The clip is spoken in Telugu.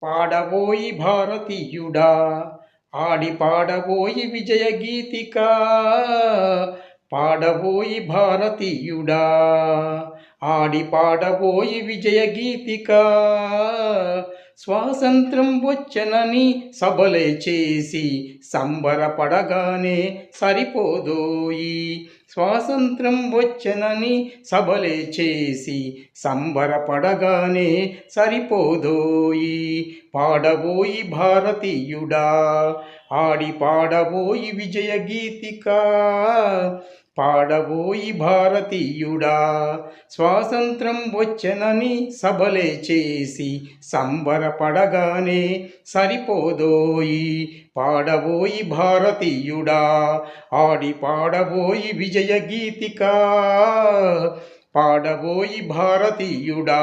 పాడబోయి భారతీయుడా ఆడి పాడబోయి విజయ గీతిక పాడబోయి భారతీయుడా ఆడి పాడబోయి విజయ గీతిక స్వాతంత్రం వచ్చనని సభలే చేసి సంబరపడగానే సరిపోదోయి స్వాతంత్రం వచ్చనని సభలే చేసి సంబరపడగానే సరిపోదోయి పాడబోయి భారతీయుడా ఆడి పాడబోయి విజయ గీతిక పాడబోయి భారతీయుడా స్వాతంత్రం వచ్చనని సభలే చేసి సంబరపడగానే సరిపోదోయి పాడబోయి భారతీయుడా ఆడి పాడబోయి విజయ గీతిక పాడబోయి భారతీయుడా।